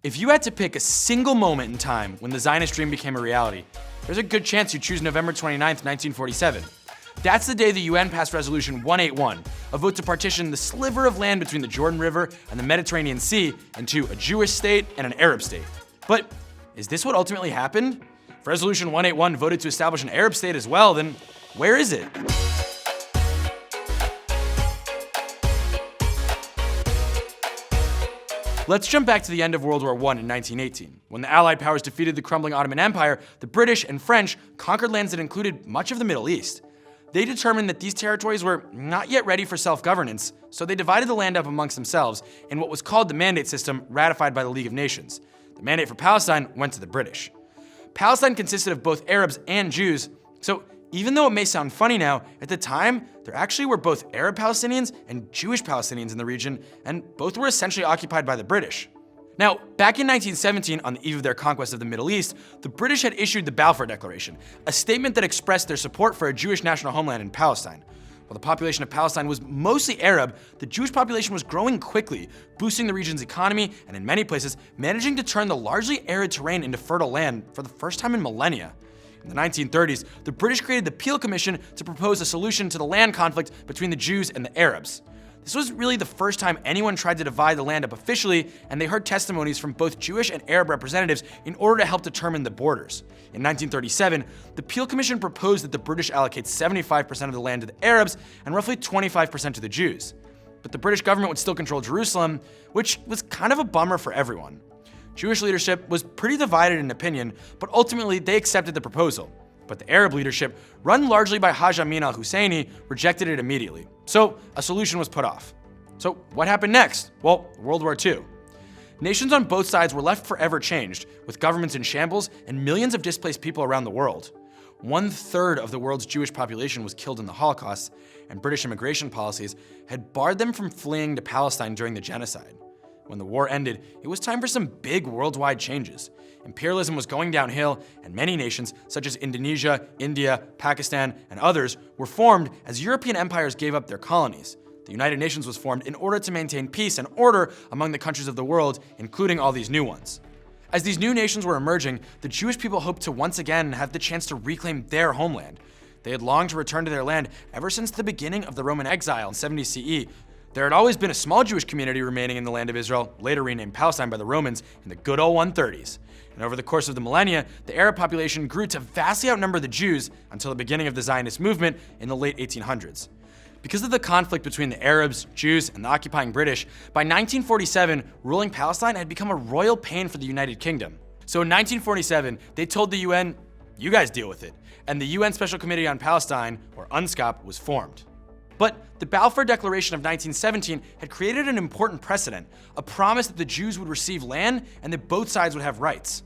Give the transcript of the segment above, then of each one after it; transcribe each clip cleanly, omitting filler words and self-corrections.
If you had to pick a single moment in time when the Zionist dream became a reality, there's a good chance you'd choose November 29th, 1947. That's the day the UN passed Resolution 181, a vote to partition the sliver of land between the Jordan River and the Mediterranean Sea into a Jewish state and an Arab state. But is this what ultimately happened? If Resolution 181 voted to establish an Arab state as well, then where is it? Let's jump back to the end of World War I in 1918. When the Allied powers defeated the crumbling Ottoman Empire, the British and French conquered lands that included much of the Middle East. They determined that these territories were not yet ready for self-governance, so they divided the land up amongst themselves in what was called the Mandate system, ratified by the League of Nations. The mandate for Palestine went to the British. Palestine consisted of both Arabs and Jews, so even though it may sound funny now, at the time, there actually were both Arab Palestinians and Jewish Palestinians in the region, and both were essentially occupied by the British. Now, back in 1917, on the eve of their conquest of the Middle East, the British had issued the Balfour Declaration, a statement that expressed their support for a Jewish national homeland in Palestine. While the population of Palestine was mostly Arab, the Jewish population was growing quickly, boosting the region's economy, and in many places, managing to turn the largely arid terrain into fertile land for the first time in millennia. In the 1930s, the British created the Peel Commission to propose a solution to the land conflict between the Jews and the Arabs. This was really the first time anyone tried to divide the land up officially, and they heard testimonies from both Jewish and Arab representatives in order to help determine the borders. In 1937, the Peel Commission proposed that the British allocate 75% of the land to the Arabs and roughly 25% to the Jews. But the British government would still control Jerusalem, which was kind of a bummer for everyone. Jewish leadership was pretty divided in opinion, but ultimately they accepted the proposal. But the Arab leadership, run largely by Haj Amin al-Husseini, rejected it immediately. So a solution was put off. So what happened next? Well, World War II. Nations on both sides were left forever changed, with governments in shambles and millions of displaced people around the world. 1/3 of the world's Jewish population was killed in the Holocaust, and British immigration policies had barred them from fleeing to Palestine during the genocide. When the war ended, it was time for some big worldwide changes. Imperialism was going downhill, and many nations, such as Indonesia, India, Pakistan, and others, were formed as European empires gave up their colonies. The United Nations was formed in order to maintain peace and order among the countries of the world, including all these new ones. As these new nations were emerging, the Jewish people hoped to once again have the chance to reclaim their homeland. They had longed to return to their land ever since the beginning of the Roman exile in 70 CE. There had always been a small Jewish community remaining in the land of Israel, later renamed Palestine by the Romans in the good old 130s. And over the course of the millennia, the Arab population grew to vastly outnumber the Jews until the beginning of the Zionist movement in the late 1800s. Because of the conflict between the Arabs, Jews, and the occupying British, by 1947, ruling Palestine had become a royal pain for the United Kingdom. So in 1947, they told the UN, you guys deal with it. And the UN Special Committee on Palestine, or UNSCOP, was formed. But the Balfour Declaration of 1917 had created an important precedent, a promise that the Jews would receive land and that both sides would have rights.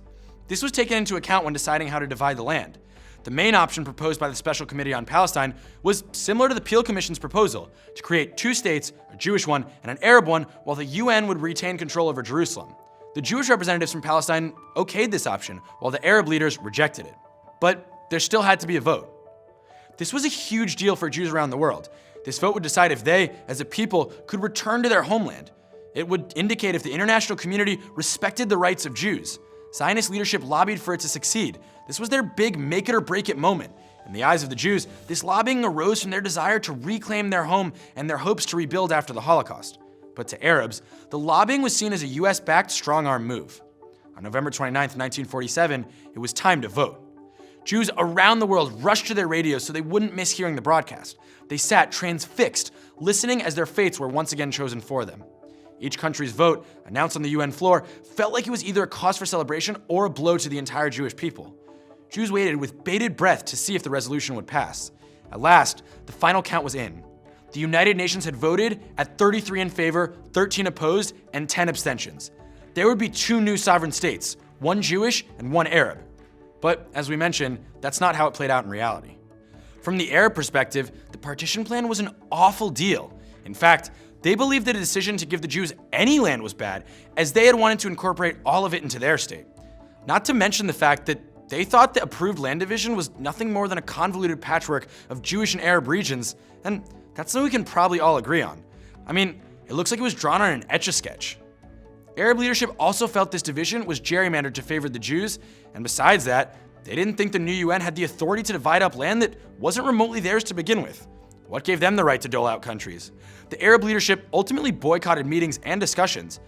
This was taken into account when deciding how to divide the land. The main option proposed by the Special Committee on Palestine was similar to the Peel Commission's proposal, to create two states, a Jewish one and an Arab one, while the UN would retain control over Jerusalem. The Jewish representatives from Palestine okayed this option, while the Arab leaders rejected it. But there still had to be a vote. This was a huge deal for Jews around the world. This vote would decide if they, as a people, could return to their homeland. It would indicate if the international community respected the rights of Jews. Zionist leadership lobbied for it to succeed. This was their big make it or break it moment. In the eyes of the Jews, this lobbying arose from their desire to reclaim their home and their hopes to rebuild after the Holocaust. But to Arabs, the lobbying was seen as a US-backed strong-arm move. On November 29, 1947, it was time to vote. Jews around the world rushed to their radios so they wouldn't miss hearing the broadcast. They sat transfixed, listening as their fates were once again chosen for them. Each country's vote, announced on the UN floor, felt like it was either a cause for celebration or a blow to the entire Jewish people. Jews waited with bated breath to see if the resolution would pass. At last, the final count was in. The United Nations had voted at 33 in favor, 13 opposed, and 10 abstentions. There would be two new sovereign states, one Jewish and one Arab. But as we mentioned, that's not how it played out in reality. From the Arab perspective, the partition plan was an awful deal. In fact, they believed that a decision to give the Jews any land was bad, as they had wanted to incorporate all of it into their state. Not to mention the fact that they thought the approved land division was nothing more than a convoluted patchwork of Jewish and Arab regions, and that's something we can probably all agree on. I mean, it looks like it was drawn on an Etch-a-Sketch. Arab leadership also felt this division was gerrymandered to favor the Jews, and besides that, they didn't think the new UN had the authority to divide up land that wasn't remotely theirs to begin with. What gave them the right to dole out countries? The Arab leadership ultimately boycotted meetings and discussions.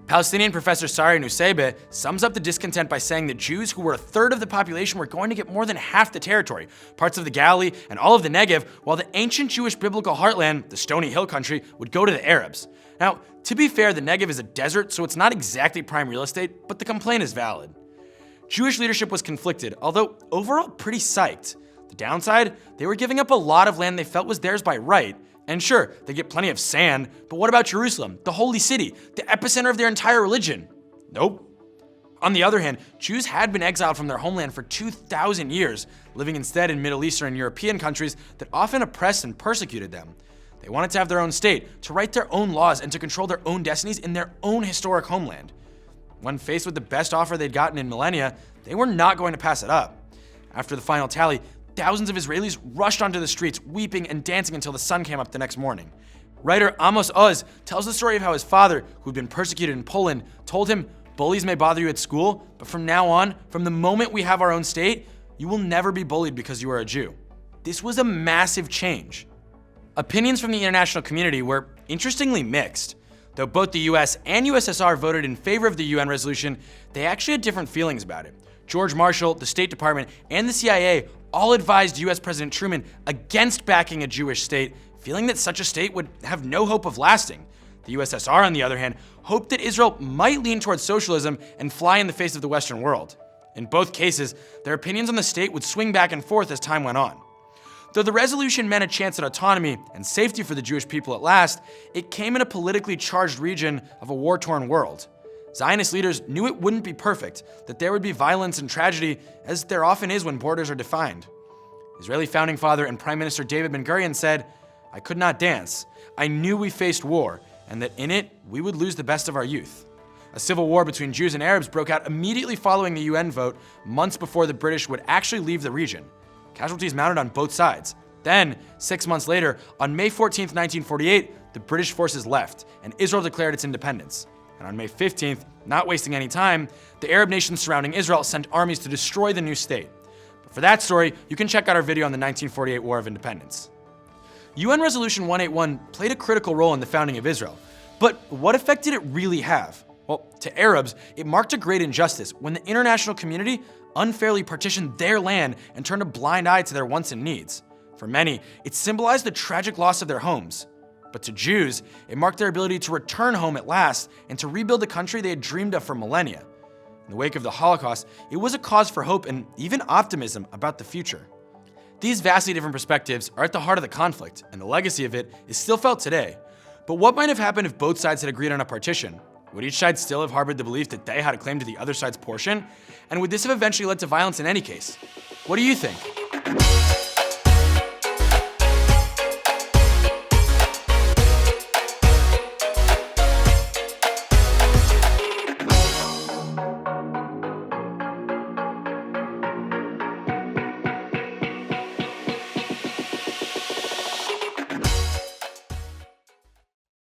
Palestinian professor Sari Nusseibeh sums up the discontent by saying that Jews who were a third of the population were going to get more than half the territory, parts of the Galilee and all of the Negev, while the ancient Jewish biblical heartland, the Stony Hill country, would go to the Arabs. Now, to be fair, the Negev is a desert, so it's not exactly prime real estate, but the complaint is valid. Jewish leadership was conflicted, although overall pretty psyched. The downside, they were giving up a lot of land they felt was theirs by right. And sure, they get plenty of sand, but what about Jerusalem, the holy city, the epicenter of their entire religion? Nope. On the other hand, Jews had been exiled from their homeland for 2,000 years, living instead in Middle Eastern and European countries that often oppressed and persecuted them. They wanted to have their own state, to write their own laws, and to control their own destinies in their own historic homeland. When faced with the best offer they'd gotten in millennia, they were not going to pass it up. After the final tally, thousands of Israelis rushed onto the streets, weeping and dancing until the sun came up the next morning. Writer Amos Oz tells the story of how his father, who'd been persecuted in Poland, told him, "Bullies may bother you at school, but from now on, from the moment we have our own state, you will never be bullied because you are a Jew." This was a massive change. Opinions from the international community were interestingly mixed. Though both the US and USSR voted in favor of the UN resolution, they actually had different feelings about it. George Marshall, the State Department, and the CIA all advised US President Truman against backing a Jewish state, feeling that such a state would have no hope of lasting. The USSR, on the other hand, hoped that Israel might lean towards socialism and fly in the face of the Western world. In both cases, their opinions on the state would swing back and forth as time went on. Though the resolution meant a chance at autonomy and safety for the Jewish people at last, it came in a politically charged region of a war-torn world. Zionist leaders knew it wouldn't be perfect, that there would be violence and tragedy, as there often is when borders are defined. Israeli founding father and Prime Minister David Ben-Gurion said, "I could not dance. I knew we faced war, and that in it, we would lose the best of our youth." A civil war between Jews and Arabs broke out immediately following the UN vote, months before the British would actually leave the region. Casualties mounted on both sides. Then, 6 months later, on May 14, 1948, the British forces left, and Israel declared its independence. And on May 15th, not wasting any time, the Arab nations surrounding Israel sent armies to destroy the new state. But for that story, you can check out our video on the 1948 War of Independence. UN Resolution 181 played a critical role in the founding of Israel. But what effect did it really have? Well, to Arabs, it marked a great injustice when the international community unfairly partitioned their land and turned a blind eye to their wants and needs. For many, it symbolized the tragic loss of their homes. But to Jews, it marked their ability to return home at last and to rebuild the country they had dreamed of for millennia. In the wake of the Holocaust, it was a cause for hope and even optimism about the future. These vastly different perspectives are at the heart of the conflict, and the legacy of it is still felt today. But what might have happened if both sides had agreed on a partition? Would each side still have harbored the belief that they had a claim to the other side's portion? And would this have eventually led to violence in any case? What do you think?